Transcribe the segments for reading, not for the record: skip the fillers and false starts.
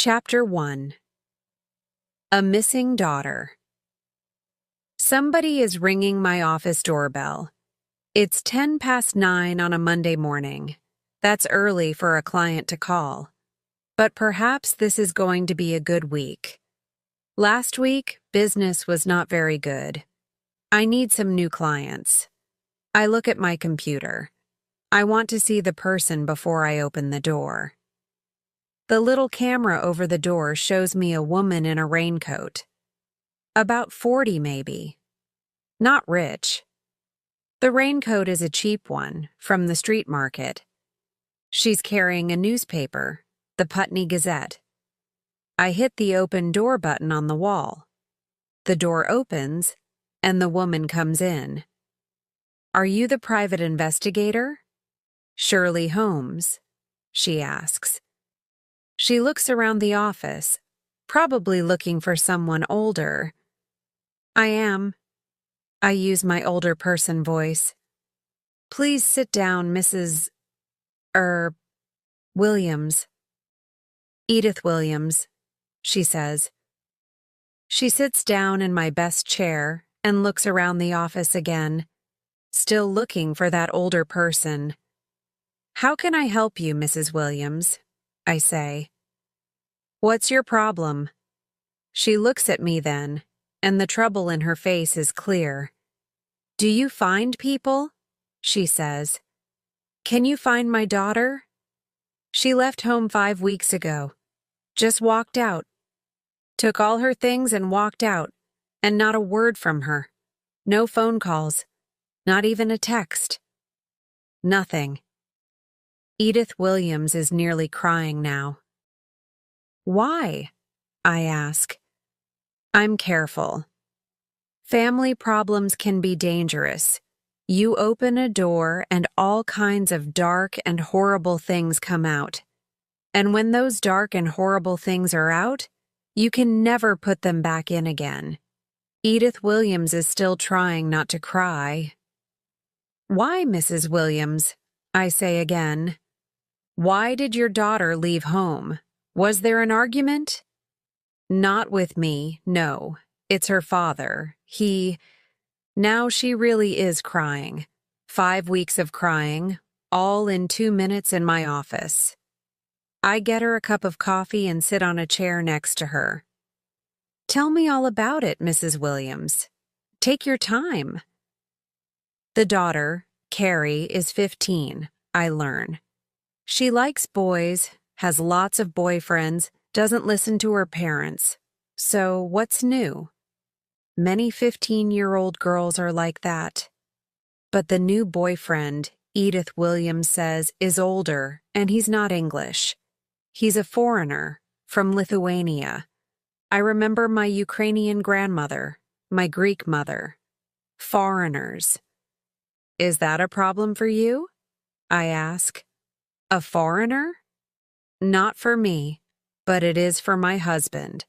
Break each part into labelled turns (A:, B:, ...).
A: Chapter 1. A Missing Daughter. Somebody is ringing my office doorbell. It's 9:10 on a Monday morning. That's early for a client to call. But perhaps this is going to be a good week. Last week, business was not very good. I need some new clients. I look at my computer. I want to see the person before I open the door. The little camera over the door shows me a woman in a raincoat. About 40 maybe. Not rich. The raincoat is a cheap one, from the street market. She's carrying a newspaper, the Putney Gazette. I hit the open door button on the wall. The door opens, and the woman comes in. "Are you the private investigator?" "Shirley Holmes," she asks. She looks around the office, probably looking for someone older. "I am." I use my older person voice. "Please sit down, Mrs. Williams." "Edith Williams," she says. She sits down in my best chair and looks around the office again, still looking for that older person. "How can I help you, Mrs. Williams?" I say. "What's your problem?" She looks at me then, and the trouble in her face is clear. "Do you find people?" she says. "Can you find my daughter?" "She left home 5 weeks ago. Just walked out. Took all her things and walked out, and not a word from her. No phone calls. Not even a text. Nothing." Edith Williams is nearly crying now. "Why?" I ask. I'm careful. Family problems can be dangerous. You open a door and all kinds of dark and horrible things come out. And when those dark and horrible things are out, you can never put them back in again. Edith Williams is still trying not to cry. "Why, Mrs. Williams?" I say again. "Why did your daughter leave home? Was there an argument?" "Not with me, no. It's her father. Now she really is crying. 5 weeks of crying, all in 2 minutes in my office. I get her a cup of coffee and sit on a chair next to her. "Tell me all about it, Mrs. Williams. Take your time." The daughter, Carrie, is 15, I learn. She likes boys, has lots of boyfriends, doesn't listen to her parents. So what's new? Many 15-year-old girls are like that. But the new boyfriend, Edith Williams says, is older, and he's not English. He's a foreigner, from Lithuania. I remember my Ukrainian grandmother, my Greek mother. Foreigners. "Is that a problem for you?" I ask. "A foreigner?" "Not for me, but it is for my husband,"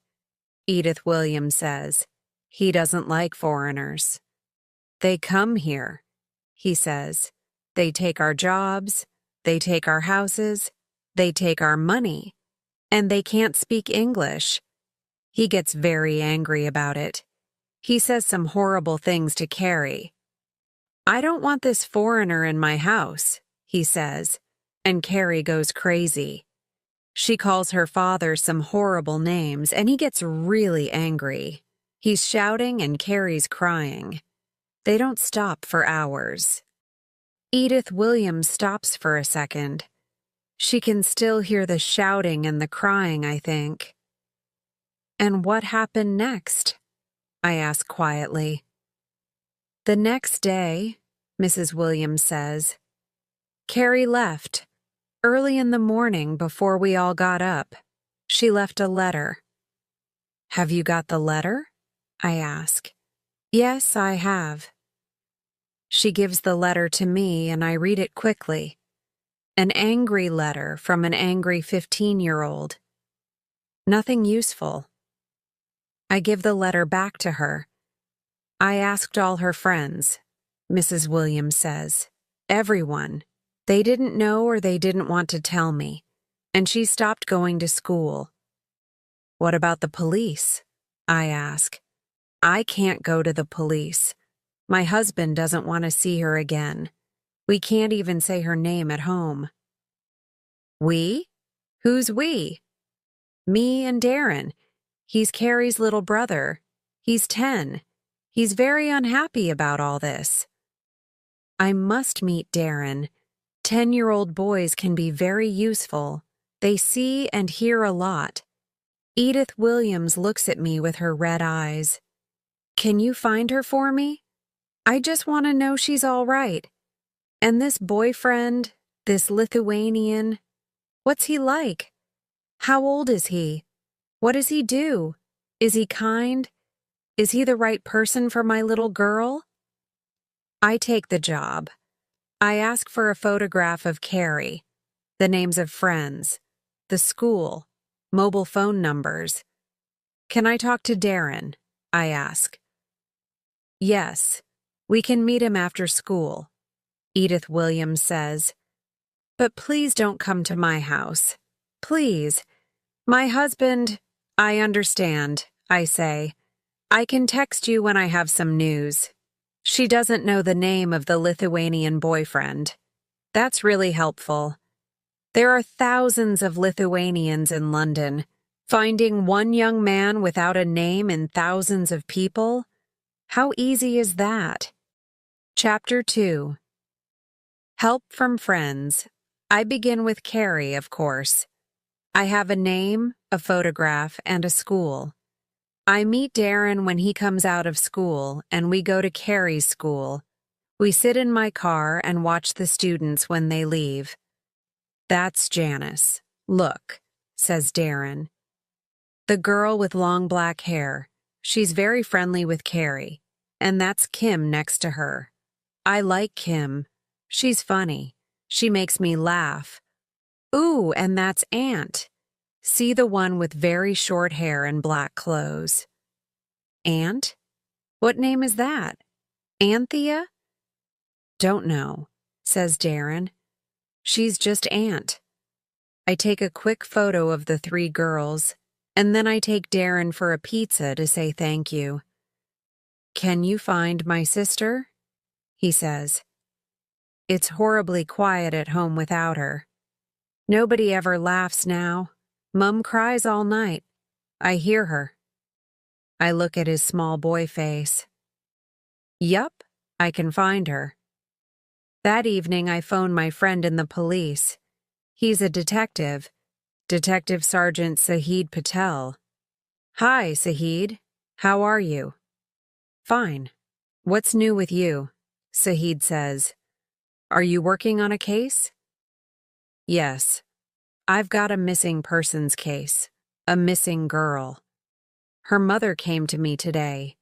A: Edith Williams says. "He doesn't like foreigners. They come here," he says. "They take our jobs, they take our houses, they take our money, and they can't speak English." He gets very angry about it. He says some horrible things to Carrie. "I don't want this foreigner in my house," he says, and Carrie goes crazy. She calls her father some horrible names, and he gets really angry. He's shouting and Carrie's crying. They don't stop for hours. Edith Williams stops for a second. She can still hear the shouting and the crying, I think. "And what happened next?" I ask quietly. "The next day," Mrs. Williams says, "Carrie left. Early in the morning before we all got up. She left a letter." "Have you got the letter?" I ask. "Yes, I have." She gives the letter to me and I read it quickly. An angry letter from an angry 15-year-old. Nothing useful. I give the letter back to her. "I asked all her friends," Mrs. Williams says. "Everyone. They didn't know or they didn't want to tell me, and she stopped going to school. What about the police? I ask. I can't go to the police. My husband doesn't want to see her again. We can't even say her name at home. We? Who's we? Me and Darren. He's Carrie's little brother. He's 10. He's very unhappy about all this. I must meet Darren. 10-year-old boys can be very useful. They see and hear a lot. Edith Williams looks at me with her red eyes. Can you find her for me? I just want to know she's all right. And this boyfriend, this Lithuanian, what's he like? How old is he? What does he do? Is he kind? Is he the right person for my little girl? I take the job. I ask for a photograph of Carrie, the names of friends, the school, mobile phone numbers. Can I talk to Darren? I ask. Yes, we can meet him after school, Edith Williams says. But please don't come to my house. Please. My husband, I understand, I say. I can text you when I have some news. She doesn't know the name of the Lithuanian boyfriend. That's really helpful. There are thousands of Lithuanians in London. Finding one young man without a name in thousands of people? How easy is that? Chapter 2. Help from friends. I begin with Carrie, of course. I have a name, a photograph, and a school. I meet Darren when he comes out of school, and we go to Carrie's school. We sit in my car and watch the students when they leave. That's Janice. Look, says Darren. The girl with long black hair. She's very friendly with Carrie. And that's Kim next to her. I like Kim. She's funny. She makes me laugh. Ooh, and that's Aunt. See the one with very short hair and black clothes. Aunt? What name is that? Anthea? Don't know, says Darren. She's just Aunt. I take a quick photo of the 3 girls, and then I take Darren for a pizza to say thank you. Can you find my sister? He says. It's horribly quiet at home without her. Nobody ever laughs now. Mum cries all night. I hear her. I look at his small boy face. Yup, I can find her. That evening I phone my friend in the police. He's a detective, Detective Sergeant Sahid Patel. Hi, Sahid. How are you? Fine. What's new with you? Sahid says. Are you working on a case? Yes. I've got a missing persons case. A missing girl. Her mother came to me today.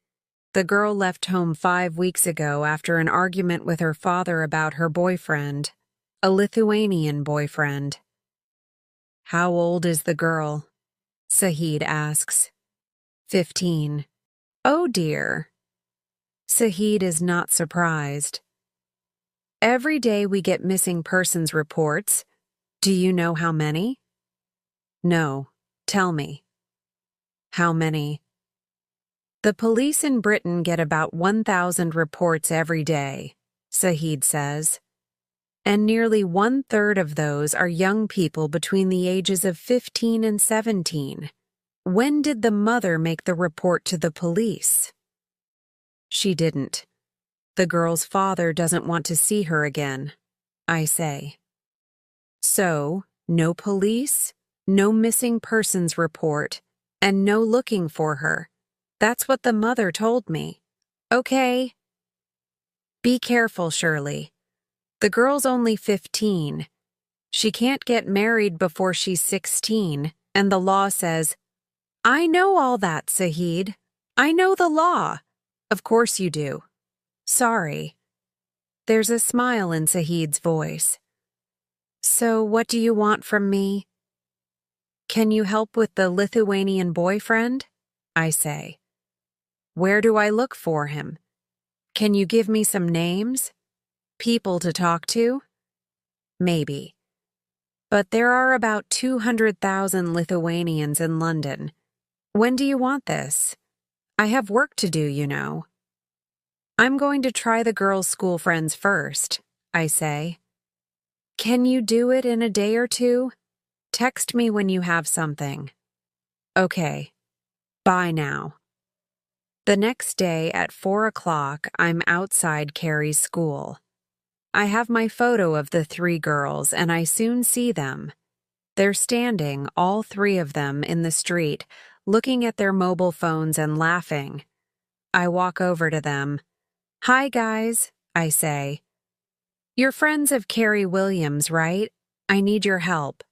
A: The girl left home 5 weeks ago after an argument with her father about her boyfriend, a Lithuanian boyfriend. How old is the girl? Sahid asks. 15. Oh dear. Sahid is not surprised. Every day we get missing persons reports. Do you know how many? No. Tell me. How many? The police in Britain get about 1,000 reports every day, Sahid says. And nearly 1/3 of those are young people between the ages of 15 and 17. When did the mother make the report to the police? She didn't. The girl's father doesn't want to see her again, I say. So, no police, no missing persons report, and no looking for her. That's what the mother told me. Okay. Be careful, Shirley. The girl's only 15. She can't get married before she's 16, and the law says, I know all that, Sahid. I know the law. Of course you do. Sorry. There's a smile in Sahid's voice. So what do you want from me? Can you help with the Lithuanian boyfriend? I say. Where do I look for him? Can you give me some names? People to talk to? Maybe. But there are about 200,000 Lithuanians in London. When do you want this? I have work to do, you know. I'm going to try the girls' school friends first, I say. Can you do it in a day or two? Text me when you have something. Okay. Bye now. The next day at 4 o'clock, I'm outside Carrie's school. I have my photo of the 3 girls, and I soon see them. They're standing, all 3 of them, in the street, looking at their mobile phones and laughing. I walk over to them. Hi, guys, I say. You're friends of Carrie Williams, right? I need your help.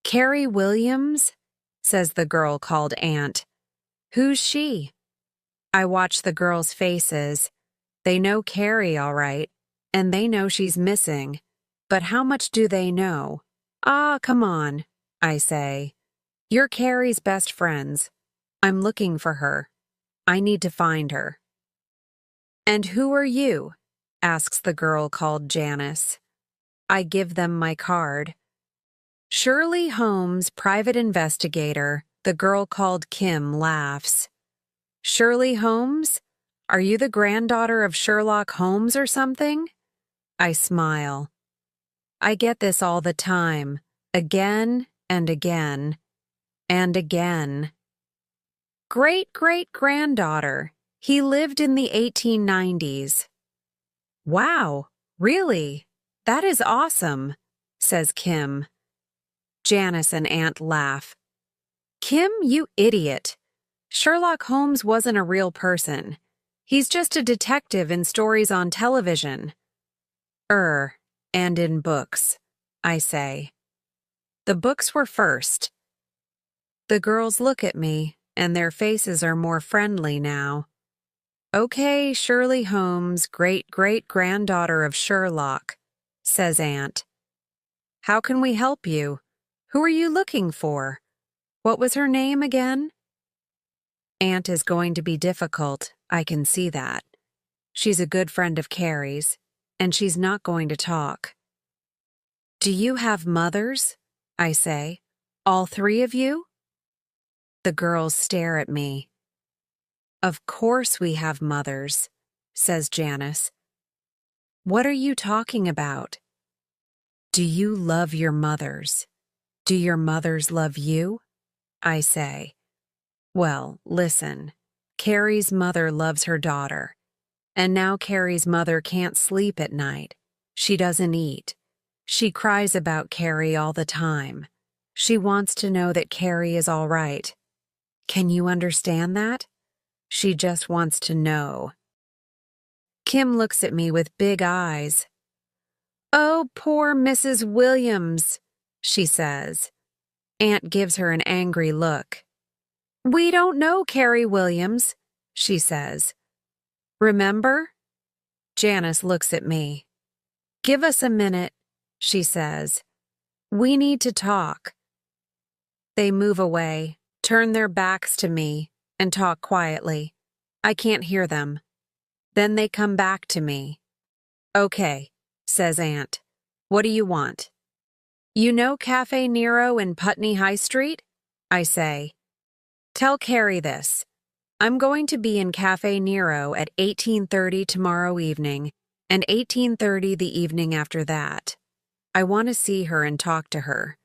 A: Carrie Williams? Says the girl called Aunt. Who's she? I watch the girls' faces. They know Carrie, all right, and they know she's missing. But how much do they know? Ah, come on, I say. You're Carrie's best friends. I'm looking for her. I need to find her. And who are you? Asks the girl called Janice. I give them my card. Shirley Holmes, private investigator, the girl called Kim laughs. Shirley Holmes? Are you the granddaughter of Sherlock Holmes or something? I smile. I get this all the time, again and again and again. Great-great-granddaughter. He lived in the 1890s. Wow, really? That is awesome, says Kim. Janice and Aunt laugh. Kim, you idiot. Sherlock Holmes wasn't a real person. He's just a detective in stories on television. And in books, I say. The books were first. The girls look at me, and their faces are more friendly now. Okay, Shirley Holmes, great-great-granddaughter of Sherlock, says Aunt. How can we help you? Who are you looking for? What was her name again? Aunt is going to be difficult, I can see that. She's a good friend of Carrie's, and she's not going to talk. Do you have mothers? I say. All 3 of you? The girls stare at me. Of course we have mothers, says Janice. What are you talking about? Do you love your mothers? Do your mothers love you? I say. Well, listen. Carrie's mother loves her daughter. And now Carrie's mother can't sleep at night. She doesn't eat. She cries about Carrie all the time. She wants to know that Carrie is all right. Can you understand that? She just wants to know. Kim looks at me with big eyes. Oh, poor Mrs. Williams, she says. Aunt gives her an angry look. We don't know Carrie Williams, she says. Remember? Janice looks at me. Give us a minute, she says. We need to talk. They move away, turn their backs to me, and talk quietly. I can't hear them. Then they come back to me. Okay, says Aunt. What do you want? You know Cafe Nero in Putney High Street? I say. Tell Carrie this. I'm going to be in Cafe Nero at 18:30 tomorrow evening and 18:30 the evening after that. I want to see her and talk to her.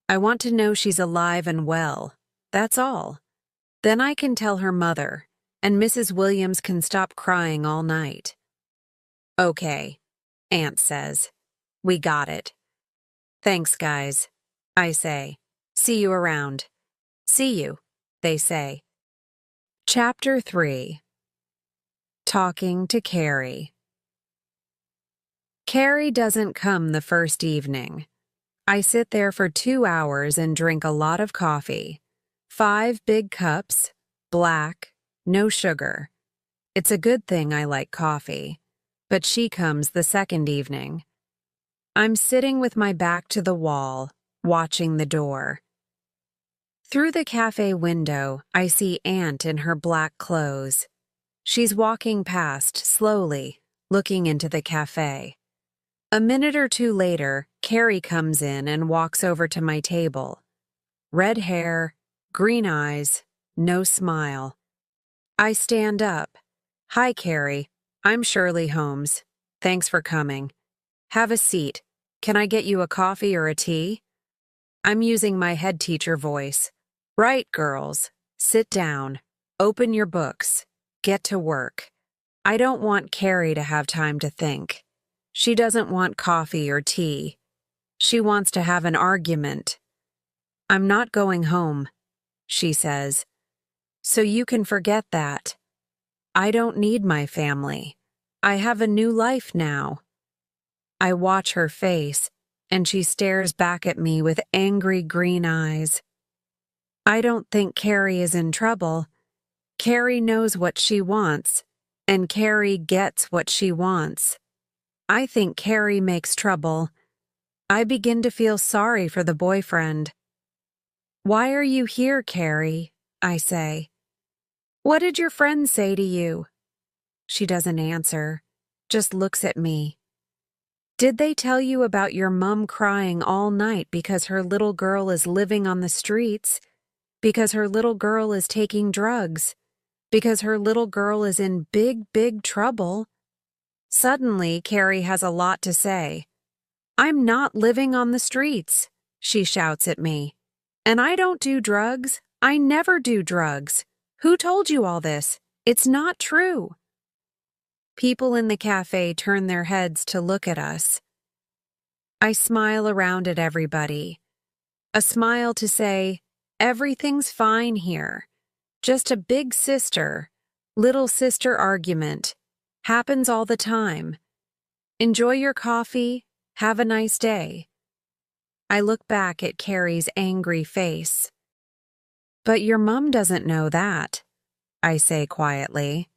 A: I want to know she's alive and well. That's all. Then I can tell her mother, and Mrs. Williams can stop crying all night. Okay, Aunt says. We got it. Thanks, guys, I say. See you around. See you, they say. Chapter 3. Talking to Carrie. Carrie doesn't come the first evening. I sit there for 2 hours and drink a lot of coffee. 5 big cups, black, no sugar. It's a good thing I like coffee. But she comes the second evening. I'm sitting with my back to the wall, watching the door. Through the cafe window, I see Aunt in her black clothes. She's walking past, slowly, looking into the cafe. A minute or two later, Carrie comes in and walks over to my table. Red hair, green eyes, No smile. I stand up. Hi, Carrie. I'm Shirley Holmes. Thanks for coming. Have a seat. Can I get you a coffee or a tea? I'm using my head teacher voice. Right, girls. Sit down. Open your books. Get to work. I don't want Carrie to have time to think. She doesn't want coffee or tea. She wants to have an argument. I'm not going home, she says. So you can forget that. I don't need my family. I have a new life now. I watch her face, and she stares back at me with angry green eyes. I don't think Carrie is in trouble. Carrie knows what she wants, and Carrie gets what she wants. I think Carrie makes trouble. I begin to feel sorry for the boyfriend. Why are you here, Carrie? I say. What did your friend say to you? She doesn't answer, just looks at me. Did they tell you about your mom crying all night because her little girl is living on the streets? Because her little girl is taking drugs? Because her little girl is in big, big trouble? Suddenly, Carrie has a lot to say. I'm not living on the streets, she shouts at me. And I don't do drugs. I never do drugs. Who told you all this? It's not true. People in the cafe turn their heads to look at us. I smile around at everybody. A smile to say, everything's fine here. Just a big sister, little sister argument. Happens all the time. Enjoy your coffee. Have a nice day. I look back at Carrie's angry face. But your mom doesn't know that, I say quietly.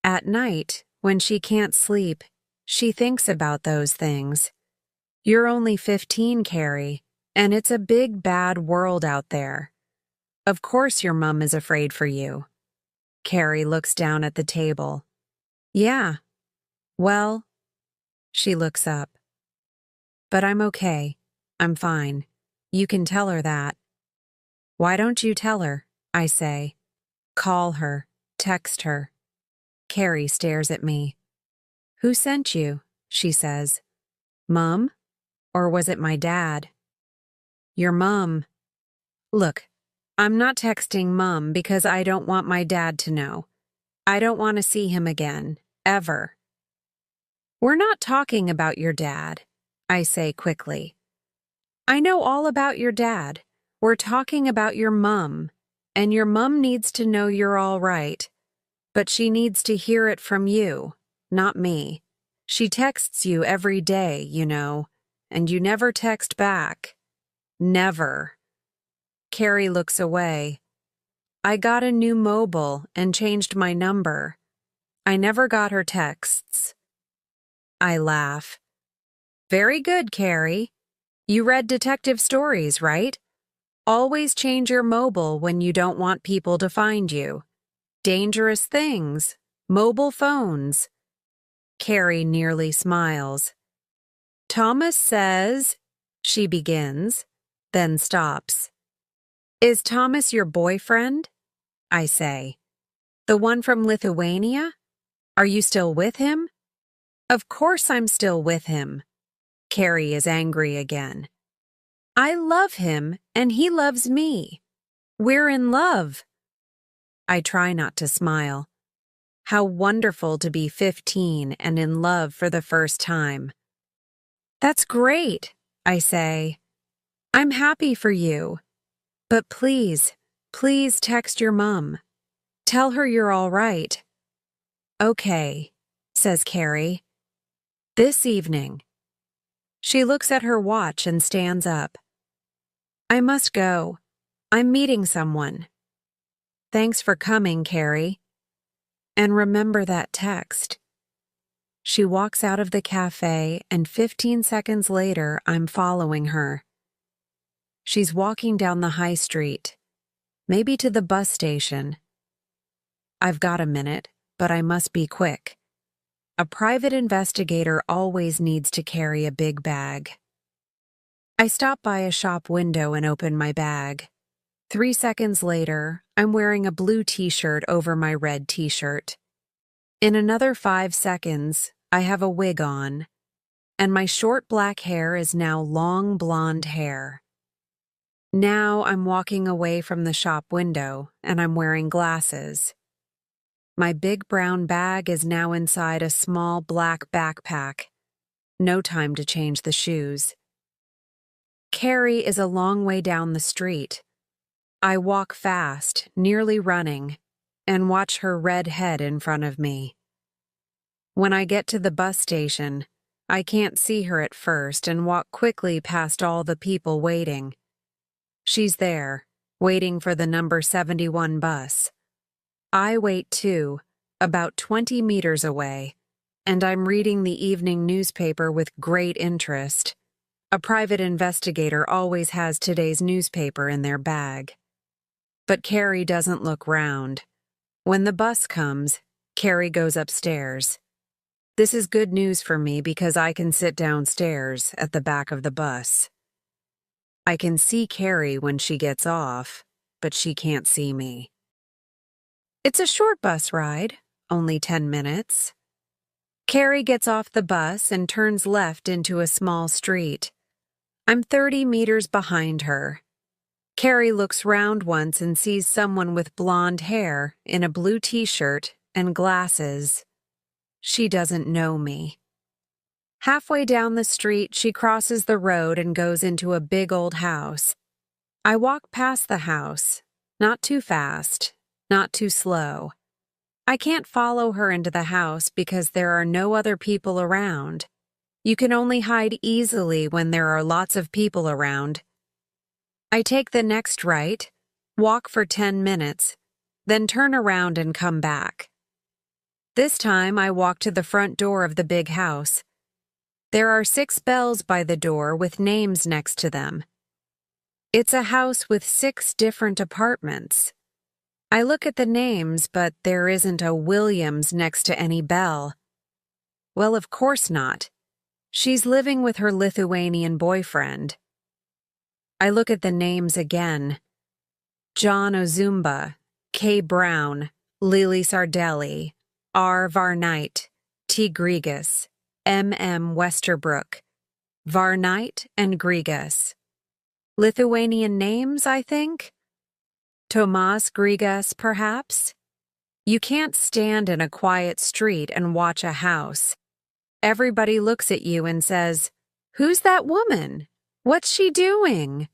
A: At night, when she can't sleep, she thinks about those things. You're only 15, Carrie, and it's a big, bad world out there. Of course your mom is afraid for you. Carrie looks down at the table. Yeah. Well, she looks up. But I'm okay. I'm fine. You can tell her that. Why don't you tell her? I say. Call her. Text her. Carrie stares at me. Who sent you? She says. Mom? Or was it my dad? Your mom. Look, I'm not texting Mom because I don't want my dad to know. I don't want to see him again. Ever. We're not talking about your dad, I say quickly. I know all about your dad. We're talking about your mom, and your mom needs to know you're all right. But she needs to hear it from you, not me. She texts you every day, you know, and you never text back. Never. Carrie looks away. I got a new mobile and changed my number. I never got her texts. I laugh. Very good, Carrie. You read detective stories, right? Always change your mobile when you don't want people to find you. Dangerous things. Mobile phones. Carrie nearly smiles. Thomas says, she begins, then stops. Is Thomas your boyfriend? I say. The one from Lithuania? Are you still with him? Of course I'm still with him. Carrie is angry again. I love him, and he loves me. We're in love. I try not to smile. How wonderful to be 15 and in love for the first time. That's great, I say. I'm happy for you. But please, please text your mom. Tell her you're all right. Okay, says Carrie. This evening. She looks at her watch and stands up. I must go. I'm meeting someone. Thanks for coming, Carrie. And remember that text. She walks out of the cafe, and 15 seconds later, I'm following her. She's walking down the high street, maybe to the bus station. I've got a minute, but I must be quick. A private investigator always needs to carry a big bag. I stop by a shop window and open my bag. 3 seconds later, I'm wearing a blue t-shirt over my red t-shirt. In another 5 seconds, I have a wig on, and my short black hair is now long blonde hair. Now I'm walking away from the shop window, and I'm wearing glasses. My big brown bag is now inside a small black backpack. No time to change the shoes. Carrie is a long way down the street. I walk fast, nearly running, and watch her red head in front of me. When I get to the bus station, I can't see her at first and walk quickly past all the people waiting. She's there, waiting for the number 71 bus. I wait too, about 20 meters away, and I'm reading the evening newspaper with great interest. A private investigator always has today's newspaper in their bag. But Carrie doesn't look round. When the bus comes, Carrie goes upstairs. This is good news for me because I can sit downstairs at the back of the bus. I can see Carrie when she gets off, but she can't see me. It's a short bus ride, only 10 minutes. Carrie gets off the bus and turns left into a small street. I'm 30 meters behind her. Carrie looks round once and sees someone with blonde hair in a blue t-shirt and glasses. She doesn't know me. Halfway down the street, she crosses the road and goes into a big old house. I walk past the house, not too fast, not too slow. I can't follow her into the house because there are no other people around. You can only hide easily when there are lots of people around. I take the next right, walk for 10 minutes, then turn around and come back. This time I walk to the front door of the big house. There are 6 bells by the door with names next to them. It's a house with 6 different apartments. I look at the names, but there isn't a Williams next to any bell. Well, of course not. She's living with her Lithuanian boyfriend. I look at the names again. John Ozumba, K. Brown, Lily Sardelli, R. Varnight, T. Grigas, M. Westerbrook, Varnight and Grigas. Lithuanian names, I think? Tomas Grigas, perhaps? You can't stand in a quiet street and watch a house. Everybody looks at you and says, "Who's that woman? What's she doing?"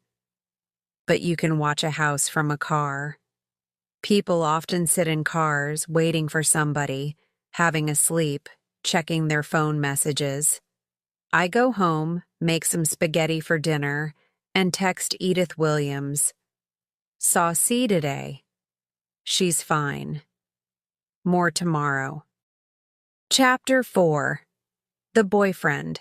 A: But you can watch a house from a car. People often sit in cars waiting for somebody, having a sleep, checking their phone messages. I go home, make some spaghetti for dinner, and text Edith Williams. Saw C today. She's fine. More tomorrow. Chapter 4. The Boyfriend.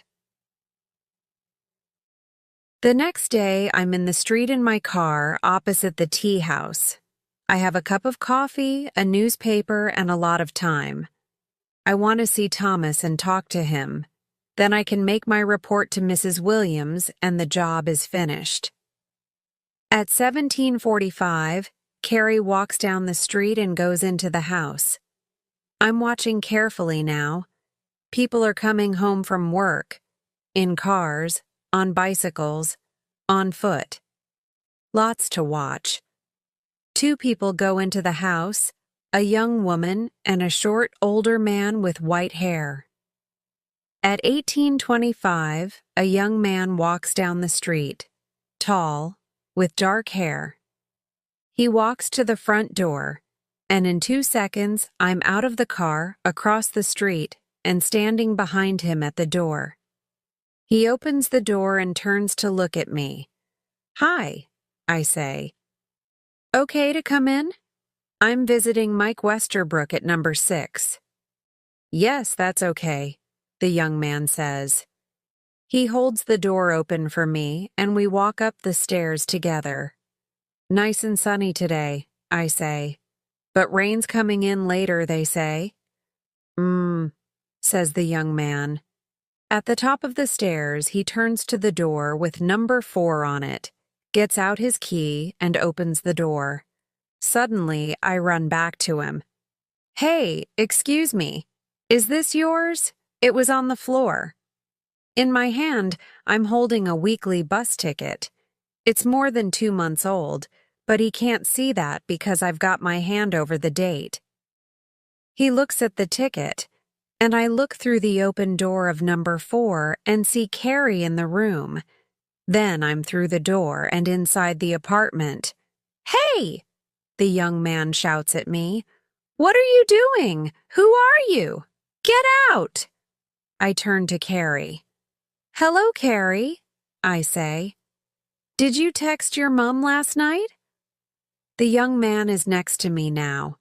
A: The next day, I'm in the street in my car opposite the tea house. I have a cup of coffee, a newspaper, and a lot of time. I want to see Thomas and talk to him. Then I can make my report to Mrs. Williams and the job is finished. At 17:45, Carrie walks down the street and goes into the house. I'm watching carefully now. People are coming home from work, in cars, on bicycles, on foot. Lots to watch. 2 people go into the house, a young woman and a short, older man with white hair. At 18:25, a young man walks down the street, tall, with dark hair. He walks to the front door, and in 2 seconds, I'm out of the car, across the street, and standing behind him at the door. He opens the door and turns to look at me. "Hi," I say. "Okay to come in? I'm visiting Mike Westerbrook at number 6. "Yes, that's okay," the young man says. He holds the door open for me, and we walk up the stairs together. "Nice and sunny today," I say. "But rain's coming in later, they say." Says the young man. At the top of the stairs, he turns to the door with number 4 on it. gets out his key, and opens the door. Suddenly, I run back to him. "Hey, excuse me. Is this yours? It was on the floor." In my hand, I'm holding a weekly bus ticket. It's more than 2 months old, but he can't see that because I've got my hand over the date. He looks at the ticket, and I look through the open door of number 4 and see Carrie in the room. Then I'm through the door and inside the apartment. "Hey!" the young man shouts at me. "What are you doing? Who are you? Get out!" I turn to Carrie. "Hello, Carrie," I say. "Did you text your mom last night?" The young man is next to me now.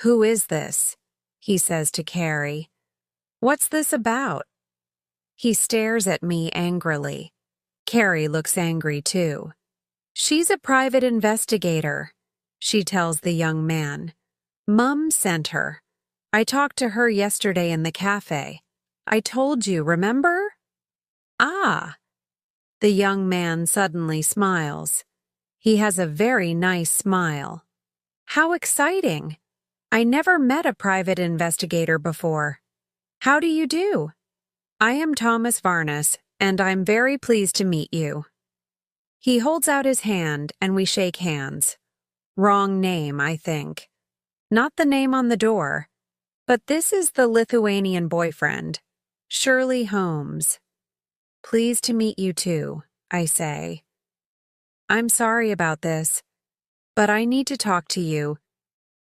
A: "Who is this?" he says to Carrie. "What's this about?" He stares at me angrily. Carrie looks angry too. "She's a private investigator," she tells the young man. "Mum sent her. I talked to her yesterday in the cafe. I told you, remember?" "Ah." The young man suddenly smiles. He has a very nice smile. "How exciting! I never met a private investigator before. How do you do? I am Thomas Varnes, and I'm very pleased to meet you." He holds out his hand, and we shake hands. Wrong name, I think. Not the name on the door. But this is the Lithuanian boyfriend, Shirley Holmes. "Pleased to meet you too," I say. "I'm sorry about this, but I need to talk to you."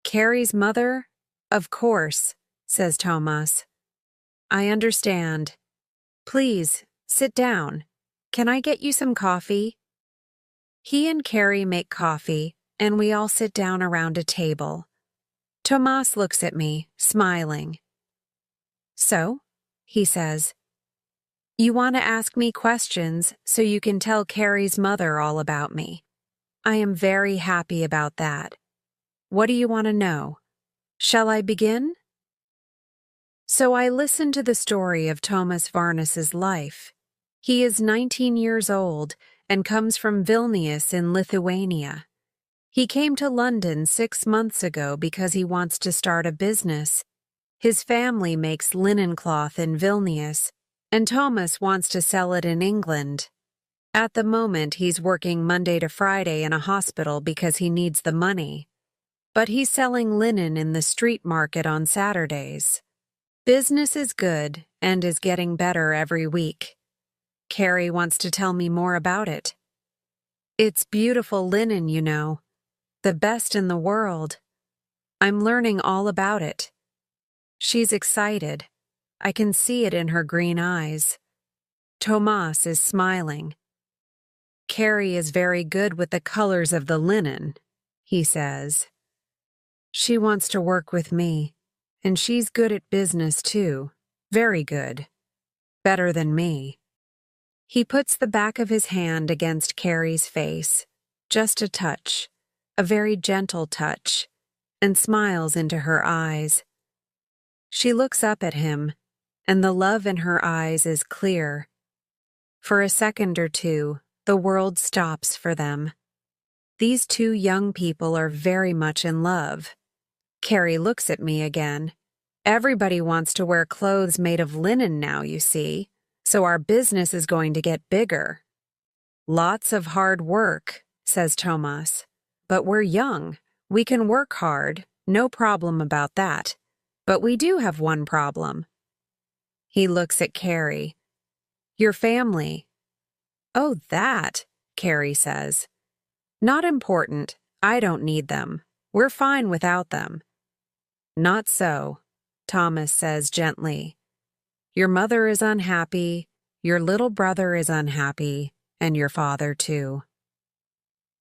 A: "Carrie's mother?" "Of course," says Thomas. "I understand. Please, sit down. Can I get you some coffee?" He and Carrie make coffee, and we all sit down around a table. Thomas looks at me, smiling. "So," he says, "you want to ask me questions so you can tell Carrie's mother all about me. I am very happy about that. What do you want to know? Shall I begin?" So I listen to the story of Thomas Varnes's life. He is 19 years old and comes from Vilnius in Lithuania. He came to London 6 months ago because he wants to start a business. His family makes linen cloth in Vilnius, and Thomas wants to sell it in England. At the moment, he's working Monday to Friday in a hospital because he needs the money. But he's selling linen in the street market on Saturdays. Business is good and is getting better every week. Carrie wants to tell me more about it. "It's beautiful linen, you know. The best in the world. I'm learning all about it." She's excited. I can see it in her green eyes. Thomas is smiling. "Carrie is very good with the colors of the linen," he says. "She wants to work with me, and she's good at business too. Very good. Better than me." He puts the back of his hand against Carrie's face, just a touch, a very gentle touch, and smiles into her eyes. She looks up at him, and the love in her eyes is clear. For a second or two, the world stops for them. These two young people are very much in love. Carrie looks at me again. "Everybody wants to wear clothes made of linen now, you see, so our business is going to get bigger." "Lots of hard work," says Thomas. "But we're young. We can work hard, no problem about that. But we do have one problem." He looks at Carrie. "Your family." "Oh, that," Carrie says. "Not important. I don't need them. We're fine without them." "Not so," Thomas says gently. "Your mother is unhappy, your little brother is unhappy, and your father too."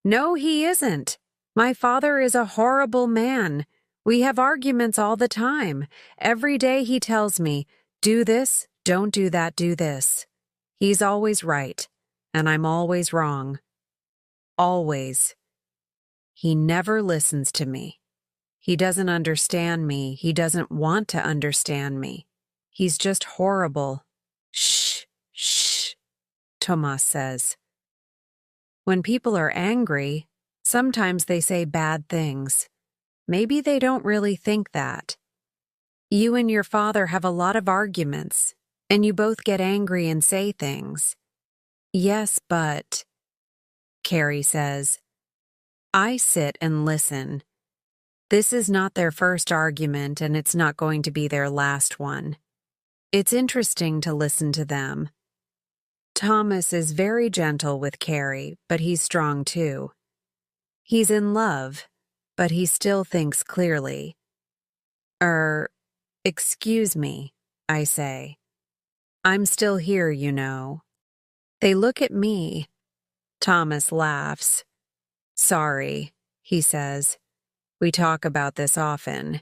A: "No, he isn't. My father is a horrible man. We have arguments all the time. Every day he tells me, 'Do this, don't do that, do this.' He's always right, and I'm always wrong. Always. He never listens to me. He doesn't understand me. He doesn't want to understand me. He's just horrible." "Shh, shh," Thomas says. When people are angry, sometimes they say bad things. Maybe they don't really think that. You and your father have a lot of arguments, and you both get angry and say things. Yes, but, Carrie says. I sit and listen. This is not their first argument, and it's not going to be their last one. It's interesting to listen to them. Thomas is very gentle with Carrie, but he's strong too. He's in love, but he still thinks clearly. Excuse me, I say. I'm still here, you know. They look at me. Thomas laughs. Sorry, he says. We talk about this often.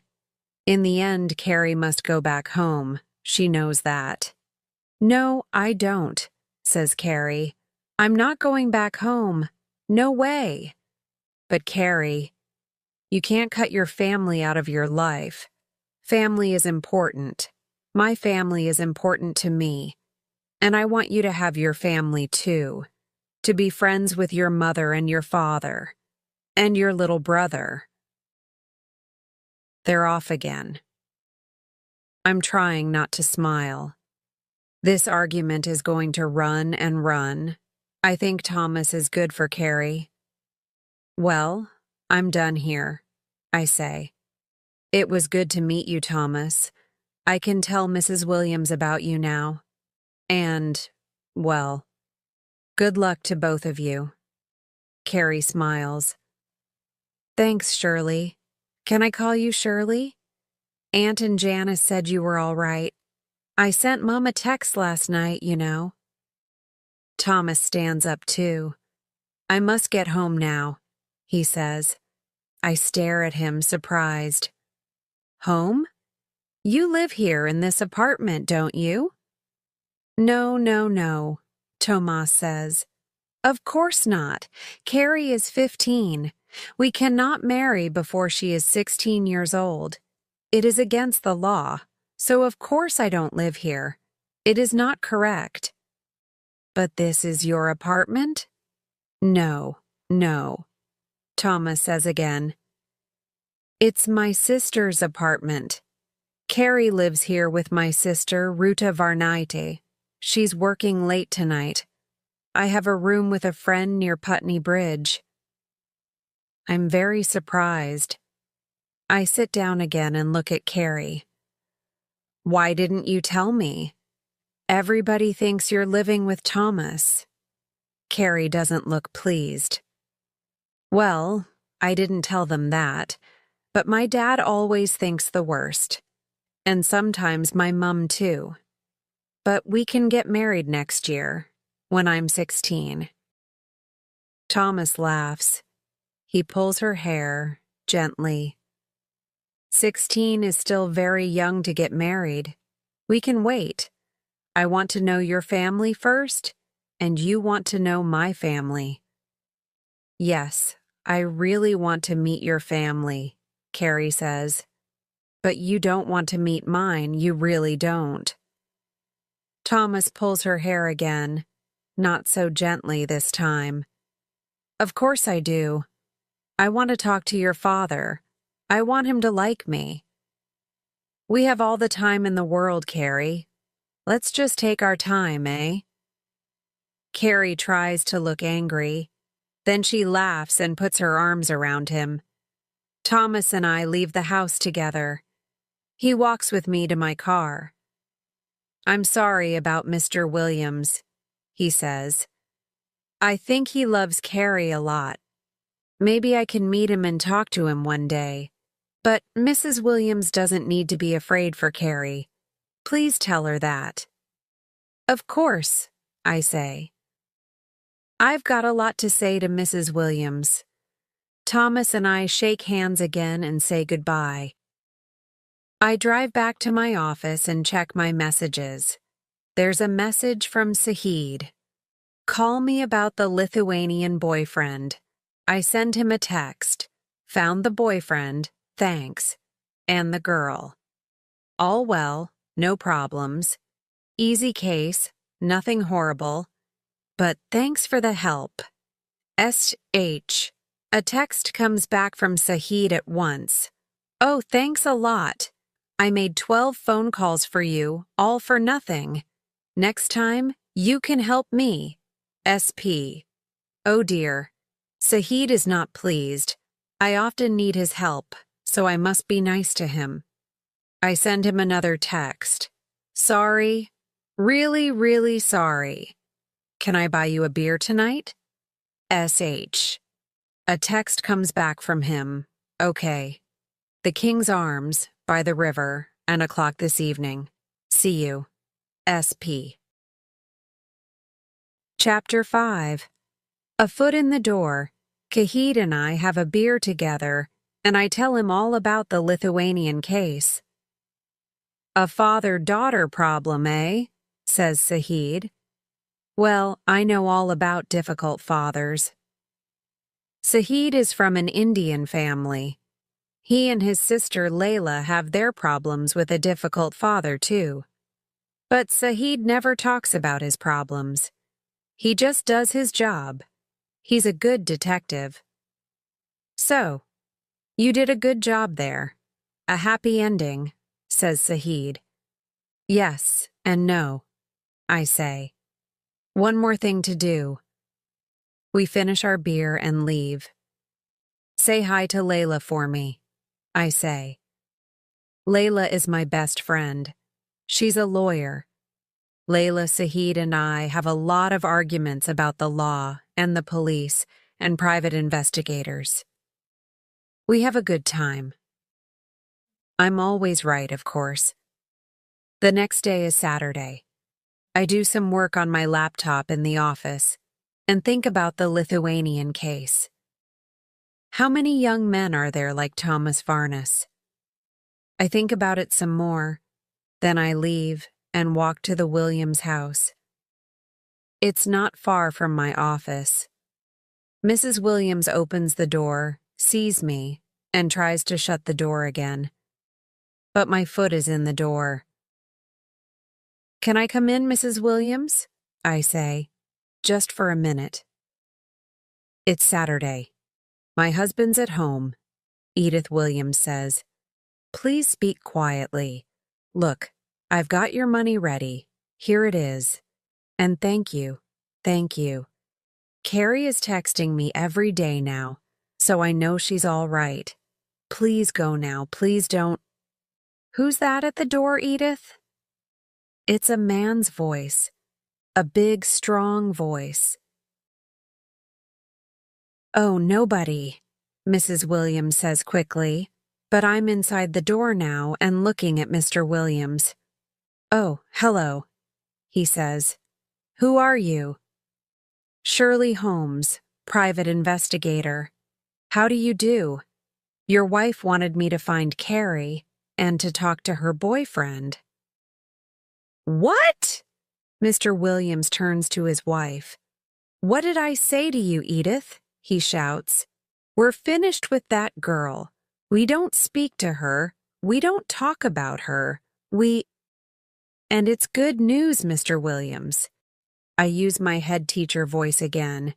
A: In the end, Carrie must go back home. She knows that. No, I don't, says Carrie. I'm not going back home. No way. But Carrie, you can't cut your family out of your life. Family is important. My family is important to me. And I want you to have your family too. To be friends with your mother and your father. And your little brother. They're off again. I'm trying not to smile. This argument is going to run and run. I think Thomas is good for Carrie. Well, I'm done here, I say. It was good to meet you, Thomas. I can tell Mrs. Williams about you now. And, well, good luck to both of you. Carrie smiles. Thanks, Shirley. Can I call you Shirley? Aunt and Janice said you were all right. I sent Mom a text last night, you know. Thomas stands up too. I must get home now, he says. I stare at him, surprised. Home? You live here in this apartment, don't you? No, Tomas says. Of course not. Carrie is 15. We cannot marry before she is 16 years old. It is against the law, so of course I don't live here. It is not correct. But this is your apartment? No. Thomas says again. It's my sister's apartment. Carrie lives here with my sister, Ruta Varnaite. She's working late tonight. I have a room with a friend near Putney Bridge. I'm very surprised. I sit down again and look at Carrie. Why didn't you tell me? Everybody thinks you're living with Thomas. Carrie doesn't look pleased. Well, I didn't tell them that, but my dad always thinks the worst. And sometimes my mum too. But we can get married next year, when I'm 16. Thomas laughs. He pulls her hair, gently. 16 is still very young to get married. We can wait. I want to know your family first, and you want to know my family. Yes, I really want to meet your family, Carrie says. But you don't want to meet mine, you really don't. Thomas pulls her hair again, not so gently this time. Of course I do. I want to talk to your father. I want him to like me. We have all the time in the world, Carrie. Let's just take our time, eh? Carrie tries to look angry. Then she laughs and puts her arms around him. Thomas and I leave the house together. He walks with me to my car. I'm sorry about Mr. Williams, he says. I think he loves Carrie a lot. Maybe I can meet him and talk to him one day. But Mrs. Williams doesn't need to be afraid for Carrie. Please tell her that. Of course, I say. I've got a lot to say to Mrs. Williams. Thomas and I shake hands again and say goodbye. I drive back to my office and check my messages. There's a message from Sahid. Call me about the Lithuanian boyfriend. I send him a text. Found the boyfriend, thanks. And the girl. All well, no problems. Easy case, nothing horrible. But thanks for the help. SH. A text comes back from Saheed at once. Oh, thanks a lot. I made 12 phone calls for you, all for nothing. Next time, you can help me. SP. Oh dear. Saheed is not pleased. I often need his help, so I must be nice to him. I send him another text. Sorry. Really, really sorry. Can I buy you a beer tonight? SH. A text comes back from him. Okay. The King's Arms, by the river, and 1:00 this evening. See you. SP. Chapter 5. A foot in the door. Kahid and I have a beer together, and I tell him all about the Lithuanian case. A father-daughter problem, eh? Says Saheed. Well, I know all about difficult fathers. Saheed is from an Indian family. He and his sister Layla have their problems with a difficult father, too. But Saheed never talks about his problems. He just does his job. He's a good detective. So, you did a good job there. A happy ending, says Saheed. Yes and no, I say. One more thing to do. We finish our beer and leave. Say hi to Layla for me, I say. Layla is my best friend. She's a lawyer. Layla, Saheed, and I have a lot of arguments about the law and the police and private investigators. We have a good time. I'm always right, of course. The next day is Saturday. I do some work on my laptop in the office and think about the Lithuanian case. How many young men are there like Thomas Varnas? I think about it some more, then I leave and walk to the Williams house. It's not far from my office. Mrs. Williams opens the door, sees me, and tries to shut the door again. But my foot is in the door. Can I come in, Mrs. Williams? I say, just for a minute. It's Saturday. My husband's at home. Edith Williams says, Please speak quietly. Look, I've got your money ready. Here it is. And thank you. Thank you. Carrie is texting me every day now, so I know she's all right. Please go now. Please don't. Who's that at the door, Edith? It's a man's voice. A big, strong voice. Oh, nobody, Mrs. Williams says quickly, but I'm inside the door now and looking at Mr. Williams. Oh, hello, he says. Who are you? Shirley Holmes, private investigator. How do you do? Your wife wanted me to find Carrie and to talk to her boyfriend. What? Mr. Williams turns to his wife. What did I say to you, Edith? He shouts. We're finished with that girl. We don't speak to her. We don't talk about her. And it's good news, Mr. Williams. I use my head teacher voice again.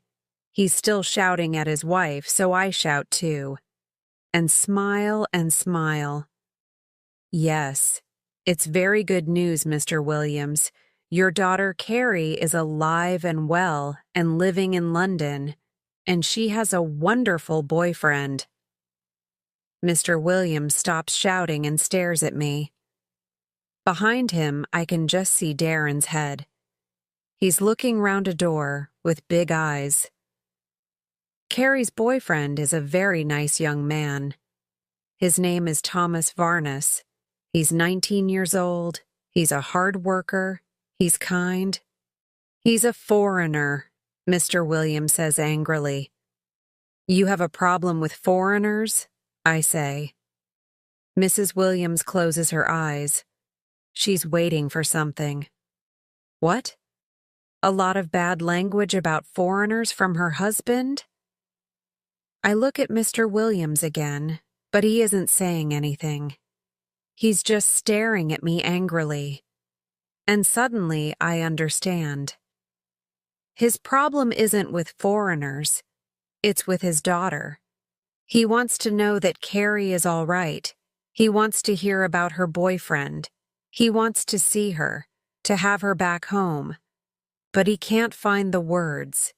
A: He's still shouting at his wife, so I shout too. And smile and smile. Yes, it's very good news, Mr. Williams. Your daughter Carrie is alive and well and living in London, and she has a wonderful boyfriend. Mr. Williams stops shouting and stares at me. Behind him, I can just see Darren's head. He's looking round a door with big eyes. Carrie's boyfriend is a very nice young man. His name is Thomas Varnas. He's 19 years old. He's a hard worker. He's kind. He's a foreigner, Mr. Williams says angrily. You have a problem with foreigners? I say. Mrs. Williams closes her eyes. She's waiting for something. What? A lot of bad language about foreigners from her husband? I look at Mr. Williams again, but he isn't saying anything. He's just staring at me angrily. And suddenly I understand. His problem isn't with foreigners. it's with his daughter. He wants to know that Carrie is all right. He wants to hear about her boyfriend. He wants to see her, to have her back home. But he can't find the words.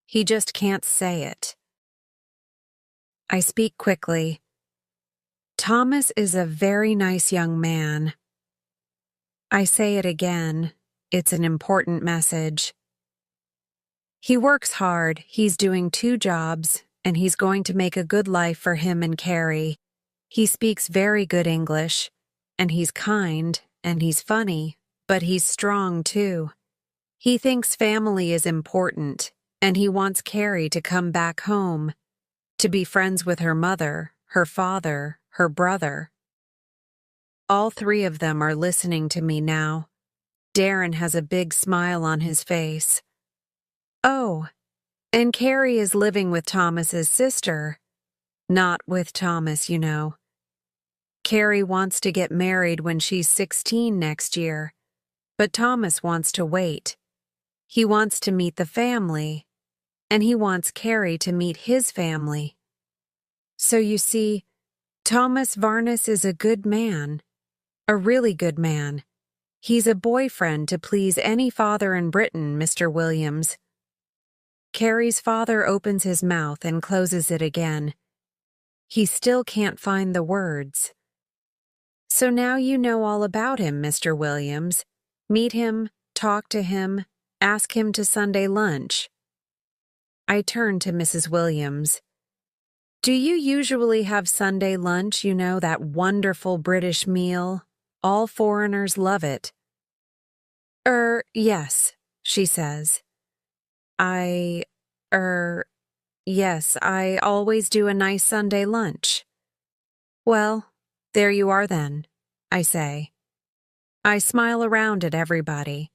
A: He just can't say it. I speak quickly. Thomas is a very nice young man. I say it again. It's an important message. He works hard, he's doing 2 jobs, and he's going to make a good life for him and Carrie. He speaks very good English, and he's kind, and he's funny, but he's strong too. He thinks family is important, and he wants Carrie to come back home, to be friends with her mother, her father, her brother. All 3 of them are listening to me now. Darren has a big smile on his face. Oh, and Carrie is living with Thomas's sister. Not with Thomas, you know. Carrie wants to get married when she's 16 next year, but Thomas wants to wait. He wants to meet the family, and he wants Carrie to meet his family. So you see, Thomas Varnes is a good man, a really good man. He's a boyfriend to please any father in Britain, Mr. Williams. Carrie's father opens his mouth and closes it again. He still can't find the words. So now you know all about him, Mr. Williams. Meet him, talk to him, ask him to Sunday lunch. I turn to Mrs. Williams. Do you usually have Sunday lunch, you know, that wonderful British meal? All foreigners love it. Yes, she says. Yes, I always do a nice Sunday lunch. Well, there you are then, I say. I smile around at everybody.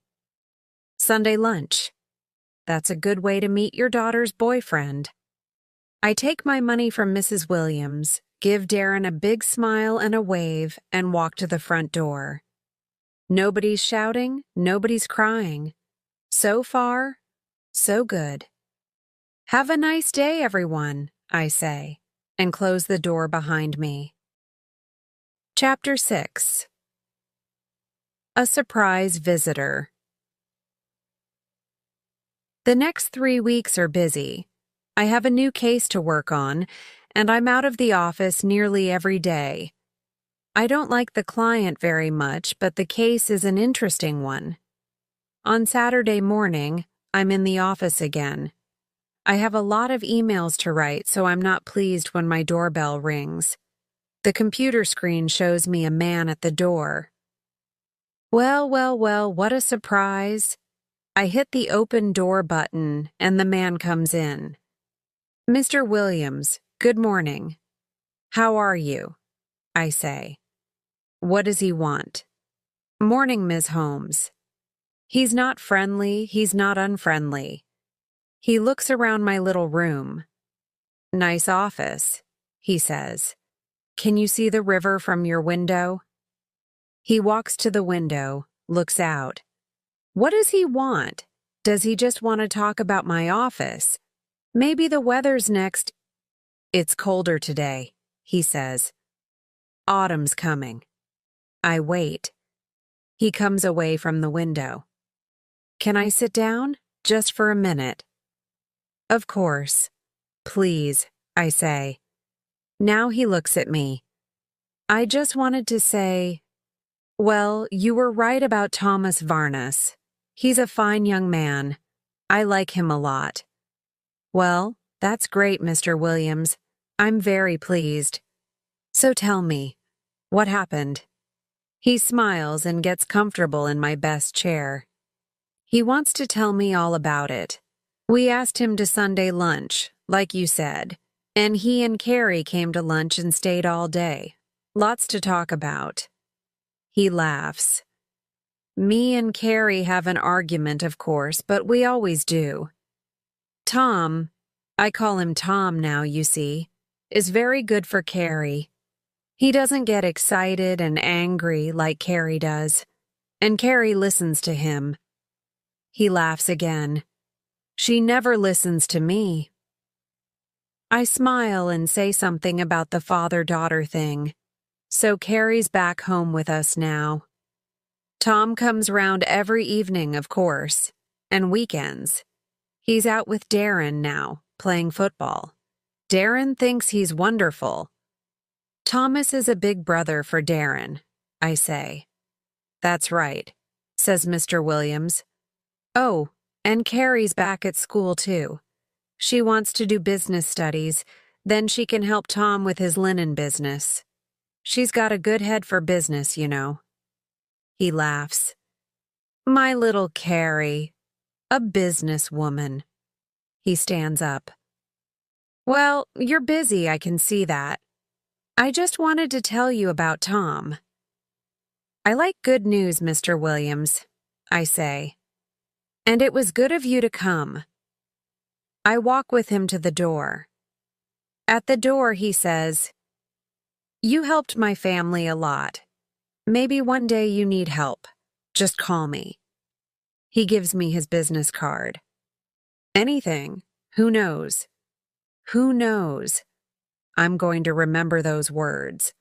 A: Sunday lunch. That's a good way to meet your daughter's boyfriend. I take my money from Mrs. Williams, give Darren a big smile and a wave, and walk to the front door. Nobody's shouting, nobody's crying. So far, so good. Have a nice day, everyone, I say, and close the door behind me. Chapter 6. A surprise visitor. The next 3 weeks are busy. I have a new case to work on, and I'm out of the office nearly every day. I don't like the client very much, but the case is an interesting one. On Saturday morning, I'm in the office again. I have a lot of emails to write, so I'm not pleased when my doorbell rings. The computer screen shows me a man at the door. Well, what a surprise. I hit the open door button, and the man comes in. Mr. Williams, good morning. How are you? I say. What does he want? Morning, Ms. Holmes. He's not friendly, he's not unfriendly. He looks around my little room. Nice office, he says. Can you see the river from your window? He walks to the window, looks out. What does he want? Does he just want to talk about my office? Maybe the weather's next. It's colder today, he says. Autumn's coming. I wait. He comes away from the window. Can I sit down? Just for a minute. Of course. Please, I say. Now he looks at me. I just wanted to say, well, you were right about Thomas Varnes. He's a fine young man. I like him a lot. Well, that's great, Mr. Williams. I'm very pleased. So tell me, what happened? He smiles and gets comfortable in my best chair. He wants to tell me all about it. We asked him to Sunday lunch, like you said, and he and Carrie came to lunch and stayed all day. Lots to talk about. He laughs. Me and Carrie have an argument, of course, but we always do. Tom, I call him Tom now, you see, is very good for Carrie. He doesn't get excited and angry like Carrie does, and Carrie listens to him. He laughs again. She never listens to me. I smile and say something about the father-daughter thing. So Carrie's back home with us now. Tom comes round every evening, of course, and weekends. He's out with Darren now, playing football. Darren thinks he's wonderful. Thomas is a big brother for Darren, I say. That's right, says Mr. Williams. Oh, and Carrie's back at school too. She wants to do business studies, then she can help Tom with his linen business. She's got a good head for business, you know. He laughs. My little Carrie, a businesswoman. He stands up. Well, you're busy, I can see that. I just wanted to tell you about Tom. I like good news, Mr. Williams, I say. And it was good of you to come. I walk with him to the door. At the door, he says, You helped my family a lot. Maybe one day you need help. Just call me. He gives me his business card. Anything. Who knows? Who knows? I'm going to remember those words.